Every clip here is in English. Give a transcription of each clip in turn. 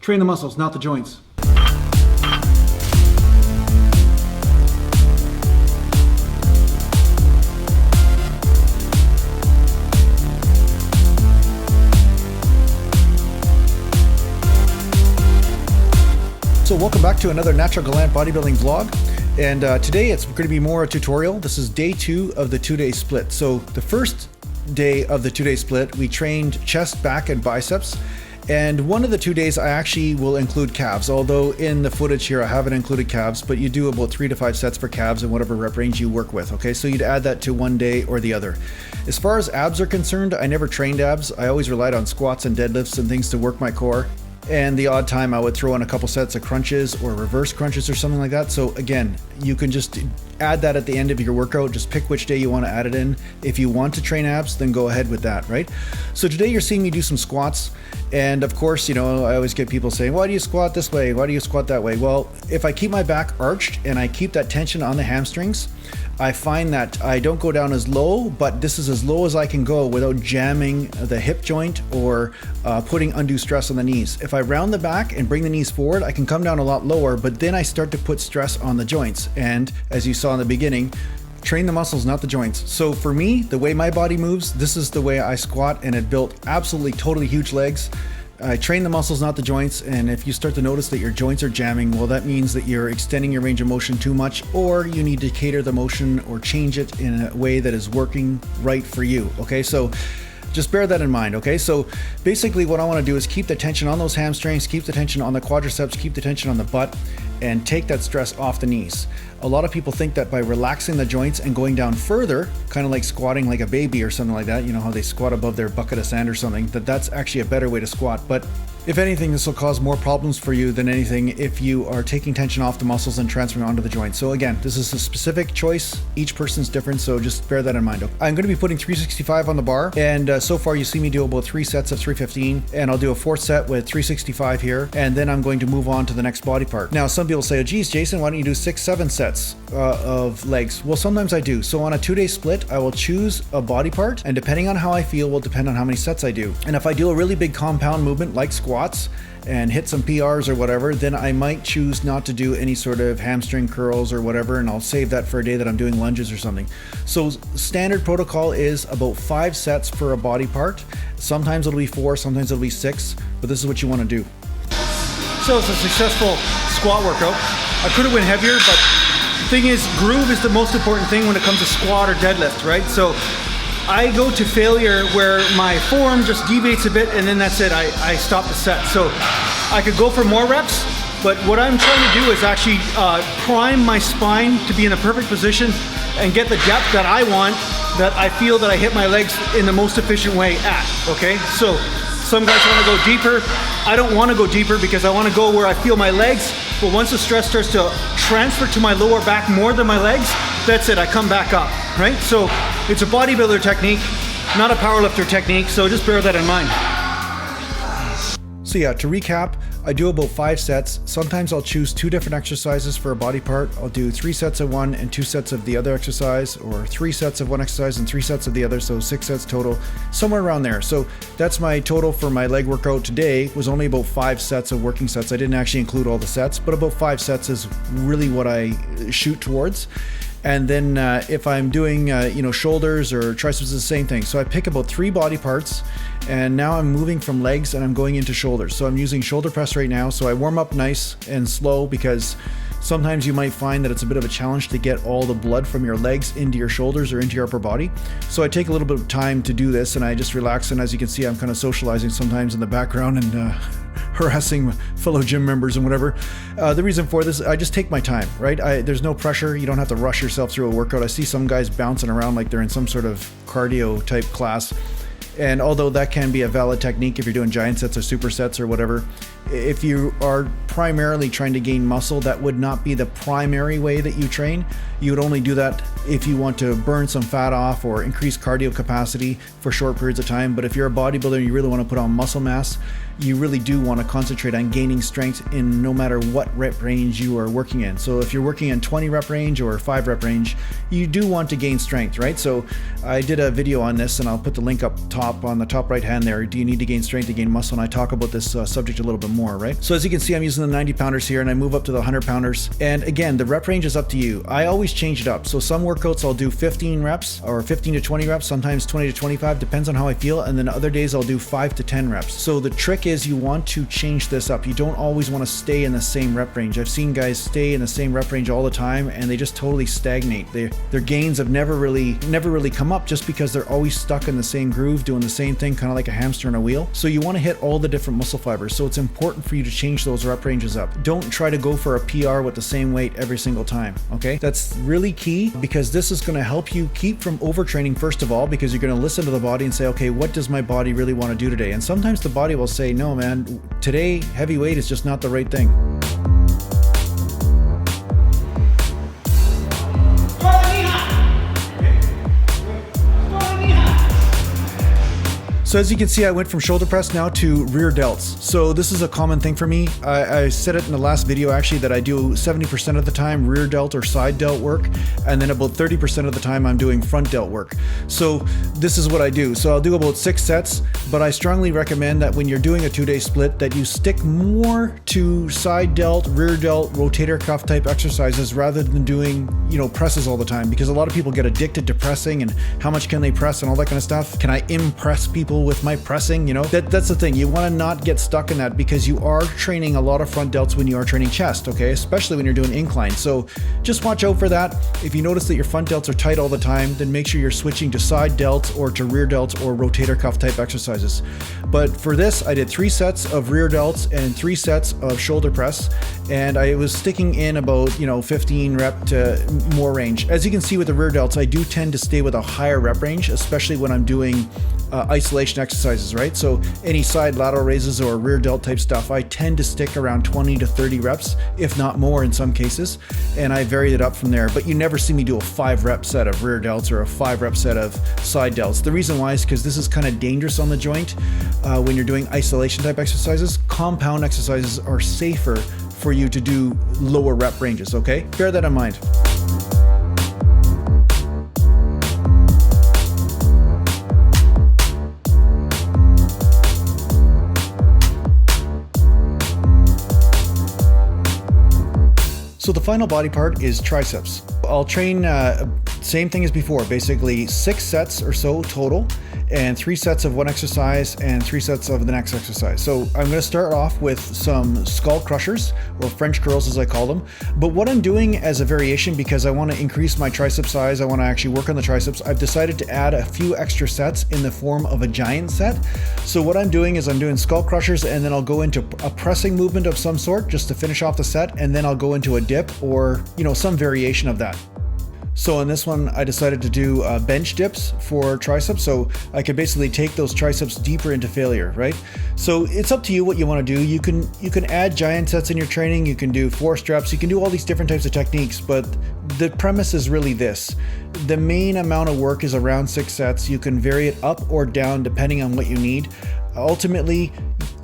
Train the muscles, not the joints. So welcome back to another Natural Gallant bodybuilding vlog. And today it's going to be more a tutorial. This is day 2 of the 2-day split. So the first day of the 2-day split, we trained chest, back, and biceps. And one of the 2 days I actually will include calves, although in the footage here I haven't included calves, but you do about 3 to 5 sets for calves in whatever rep range you work with, okay? So you'd add that to one day or the other. As far as abs are concerned, I never trained abs. I always relied on squats and deadlifts and things to work my core. And the odd time I would throw in a couple sets of crunches or reverse crunches or something like that. So again, you can just add that at the end of your workout. Just pick which day you want to add it in. If you want to train abs, then go ahead with that, right? So today you're seeing me do some squats. And of course, you know, I always get people saying, why do you squat this way? Why do you squat that way? Well, if I keep my back arched and I keep that tension on the hamstrings, I find that I don't go down as low, but this is as low as I can go without jamming the hip joint or putting undue stress on the knees. If I round the back and bring the knees forward, I can come down a lot lower, but then I start to put stress on the joints. And as you saw in the beginning, train the muscles, not the joints. So for me, the way my body moves, this is the way I squat, and it built absolutely totally huge legs. I train the muscles, not the joints, and if you start to notice that your joints are jamming, well, that means that you're extending your range of motion too much, or you need to cater the motion or change it in a way that is working right for you, okay? So just bear that in mind, okay? So basically what I want to do is keep the tension on those hamstrings, keep the tension on the quadriceps, keep the tension on the butt, and take that stress off the knees. A lot of people think that by relaxing the joints and going down further, kind of like squatting like a baby or something like that, you know how they squat above their bucket of sand or something, that's actually a better way to squat. But if anything, this will cause more problems for you than anything if you are taking tension off the muscles and transferring onto the joints. So again, this is a specific choice. Each person's different, so just bear that in mind. I'm going to be putting 365 on the bar, and so far you see me do about 3 sets of 315, and I'll do a 4th set with 365 here, and then I'm going to move on to the next body part. Now, some people say, oh geez, Jason, why don't you do 6, 7 sets of legs? Well, sometimes I do. So on a 2-day split, I will choose a body part, and depending on how I feel will depend on how many sets I do. And if I do a really big compound movement like squats and hit some PRs or whatever, then I might choose not to do any sort of hamstring curls or whatever, and I'll save that for a day that I'm doing lunges or something. So standard protocol is about 5 sets for a body part. Sometimes it'll be 4, sometimes it'll be 6, but this is what you want to do. So it's a successful squat workout. I could have went heavier, but the thing is, groove is the most important thing when it comes to squat or deadlift, right? So I go to failure where my form just deviates a bit, and then that's it, I stop the set. So I could go for more reps, but what I'm trying to do is actually prime my spine to be in a perfect position and get the depth that I want, that I feel that I hit my legs in the most efficient way at, okay? So some guys want to go deeper. I don't want to go deeper because I want to go where I feel my legs, but once the stress starts to transfer to my lower back more than my legs, that's it, I come back up, right? So it's a bodybuilder technique, not a powerlifter technique, so just bear that in mind. So yeah, to recap, I do about 5 sets. Sometimes I'll choose 2 different exercises for a body part. I'll do 3 sets of one and 2 sets of the other exercise, or 3 sets of one exercise and 3 sets of the other, so 6 sets total, somewhere around there. So that's my total for my leg workout today, was only about 5 sets of working sets. I didn't actually include all the sets, but about 5 sets is really what I shoot towards. And then if I'm doing, you know, shoulders or triceps, the same thing. So I pick about 3 body parts, and now I'm moving from legs and I'm going into shoulders. So I'm using shoulder press right now. So I warm up nice and slow, because sometimes you might find that it's a bit of a challenge to get all the blood from your legs into your shoulders or into your upper body. So I take a little bit of time to do this, and I just relax. And as you can see, I'm kind of socializing sometimes in the background and harassing fellow gym members and whatever. The reason for this, I just take my time, right? There's no pressure. You don't have to rush yourself through a workout. I see some guys bouncing around like they're in some sort of cardio type class. And although that can be a valid technique if you're doing giant sets or supersets or whatever, if you are primarily trying to gain muscle, that would not be the primary way that you train. You would only do that if you want to burn some fat off or increase cardio capacity for short periods of time. But if you're a bodybuilder and you really want to put on muscle mass, you really do want to concentrate on gaining strength in no matter what rep range you are working in. So if you're working in 20 rep range or 5 rep range, you do want to gain strength, right? So I did a video on this, and I'll put the link up top on the top right hand there. Do you need to gain strength to gain muscle? And I talk about this subject a little bit more, right? So as you can see, I'm using the 90 pounders here, and I move up to the 100 pounders. And again, the rep range is up to you. I always change it up. So some workouts I'll do 15 reps or 15 to 20 reps, sometimes 20 to 25, depends on how I feel. And then other days I'll do 5 to 10 reps. So the trick is you want to change this up. You don't always want to stay in the same rep range. I've seen guys stay in the same rep range all the time, and they just totally stagnate. Their gains have never really come up, just because they're always stuck in the same groove, doing the same thing, kind of like a hamster on a wheel. So you want to hit all the different muscle fibers. So it's important for you to change those rep ranges up. Don't try to go for a PR with the same weight every single time, okay? That's really key, because this is going to help you keep from overtraining, first of all, because you're going to listen to the body and say, okay, what does my body really want to do today? And sometimes the body will say, no man, today heavy weight is just not the right thing. So as you can see, I went from shoulder press now to rear delts. So this is a common thing for me. I said it in the last video actually, that I do 70% of the time rear delt or side delt work, and then about 30% of the time I'm doing front delt work. So this is what I do. So I'll do about 6 sets, but I strongly recommend that when you're doing a 2-day split, that you stick more to side delt, rear delt, rotator cuff type exercises rather than doing, presses all the time, because a lot of people get addicted to pressing and how much can they press and all that kind of stuff. Can I impress people with my pressing? That's the thing. You want to not get stuck in that, because you are training a lot of front delts when you are training chest, okay? Especially when you're doing incline. So just watch out for that. If you notice that your front delts are tight all the time, then make sure you're switching to side delts or to rear delts or rotator cuff type exercises. But for this, I did 3 sets of rear delts and 3 sets of shoulder press, and I was sticking in about 15 rep to more range. As you can see with the rear delts, I do tend to stay with a higher rep range, especially when I'm doing isolation exercises, right? So any side lateral raises or rear delt type stuff, I tend to stick around 20 to 30 reps, if not more in some cases, and I varied it up from there. But you never see me do a 5 rep set of rear delts or a 5 rep set of side delts. The reason why is because this is kind of dangerous on the joint when you're doing isolation type exercises. Compound exercises are safer for you to do lower rep ranges, okay? Bear that in mind. So the final body part is triceps. I'll train same thing as before, basically 6 sets or so total, and 3 sets of one exercise and 3 sets of the next exercise. So I'm going to start off with some skull crushers, or French curls as I call them. But what I'm doing as a variation, because I want to increase my tricep size, I want to actually work on the triceps, I've decided to add a few extra sets in the form of a giant set. So what I'm doing is I'm doing skull crushers, and then I'll go into a pressing movement of some sort just to finish off the set, and then I'll go into a dip or some variation of that. So in this one, I decided to do bench dips for triceps, so I could basically take those triceps deeper into failure, right? So it's up to you what you want to do. You can add giant sets in your training, you can do forced reps, you can do all these different types of techniques, but the premise is really this. The main amount of work is around 6 sets. You can vary it up or down depending on what you need. Ultimately,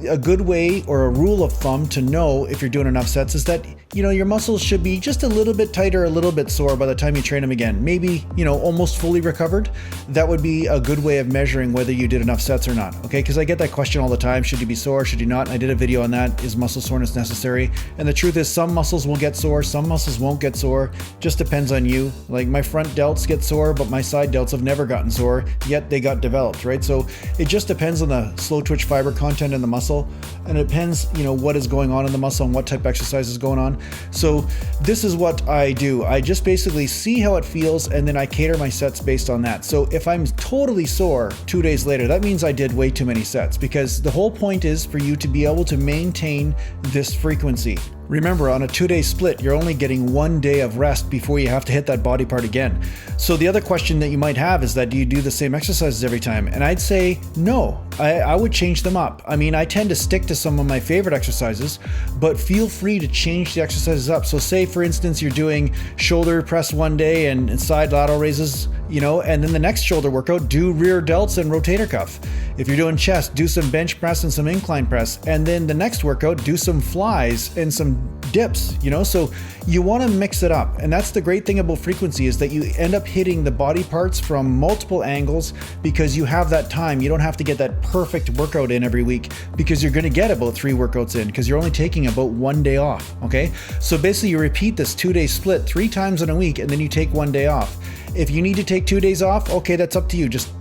a good way or a rule of thumb to know if you're doing enough sets is that your muscles should be just a little bit tighter, a little bit sore by the time you train them again. Maybe almost fully recovered. That would be a good way of measuring whether you did enough sets or not, okay? Because I get that question all the time. Should you be sore? Should you not? And I did a video on that. Is muscle soreness necessary? And the truth is, some muscles will get sore, some muscles won't get sore. Just depends on you. Like my front delts get sore, but my side delts have never gotten sore, yet they got developed, right? So it just depends on the slow twitch fiber content in the muscle, and it depends what is going on in the muscle and what type of exercise is going on. So this is what I do. I just basically see how it feels, and then I cater my sets based on that. So if I'm totally sore 2 days later, that means I did way too many sets, because the whole point is for you to be able to maintain this frequency. Remember, on a 2-day split, you're only getting 1 day of rest before you have to hit that body part again. So the other question that you might have is that, do you do the same exercises every time? And I'd say no. I would change them up. I mean, I tend to stick to some of my favorite exercises, but feel free to change the exercises up. So say, for instance, you're doing shoulder press one day and side lateral raises, you know, and then the next shoulder workout, do rear delts and rotator cuff. If you're doing chest, do some bench press and some incline press. And then the next workout, do some flies and some dips, you know, so you want to mix it up. And that's the great thing about frequency, is that you end up hitting the body parts from multiple angles because you have that time. You don't have to get that perfect workout in every week, because you're going to get about 3 workouts in because you're only taking about 1 day off. Okay, so basically you repeat this 2-day split 3 times in a week, and then you take 1 day off. If you need to take 2 days off, okay, that's up to you. Just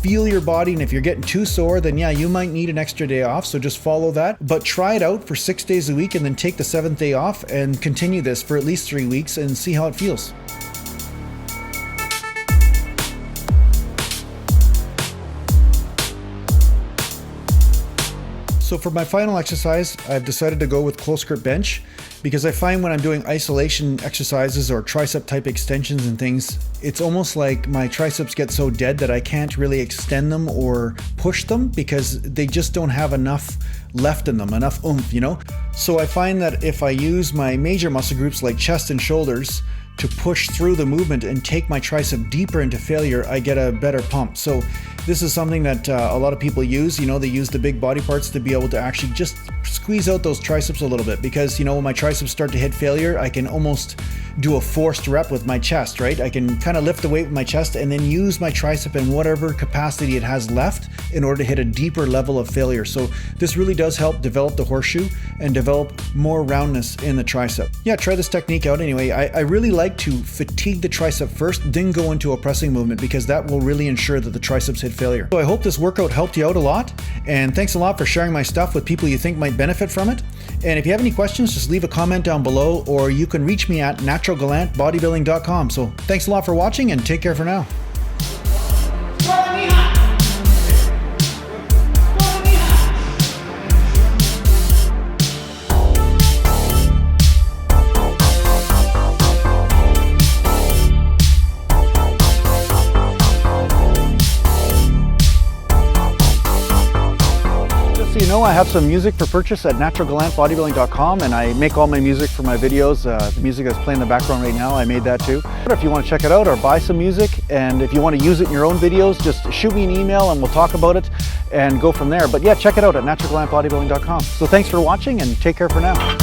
feel your body, and if you're getting too sore, then yeah, you might need an extra day off, so just follow that. But try it out for 6 days a week and then take the 7th day off and continue this for at least 3 weeks and see how it feels. So for my final exercise, I've decided to go with close grip bench, because I find when I'm doing isolation exercises or tricep type extensions and things, it's almost like my triceps get so dead that I can't really extend them or push them because they just don't have enough left in them, enough oomph, you know? So I find that if I use my major muscle groups like chest and shoulders to push through the movement and take my tricep deeper into failure, I get a better pump. So this is something that a lot of people use. You know, they use the big body parts to be able to actually just squeeze out those triceps a little bit, because, you know, when my triceps start to hit failure, I can almost do a forced rep with my chest, right? I can kind of lift the weight with my chest and then use my tricep in whatever capacity it has left in order to hit a deeper level of failure. So this really does help develop the horseshoe and develop more roundness in the tricep. Yeah, try this technique out anyway. I really like to fatigue the tricep first, then go into a pressing movement, because that will really ensure that the triceps hit failure. So I hope this workout helped you out a lot, and thanks a lot for sharing my stuff with people you think might benefit from it. And if you have any questions, just leave a comment down below, or you can reach me at naturalgallantbodybuilding.com. So thanks a lot for watching, and take care for now. So you know, I have some music for purchase at naturalgallantbodybuilding.com, and I make all my music for my videos. The music that's playing in the background right now, I made that too. If you want to check it out or buy some music, and if you want to use it in your own videos, just shoot me an email and we'll talk about it and go from there. But yeah, check it out at naturalgallantbodybuilding.com. So thanks for watching, and take care for now.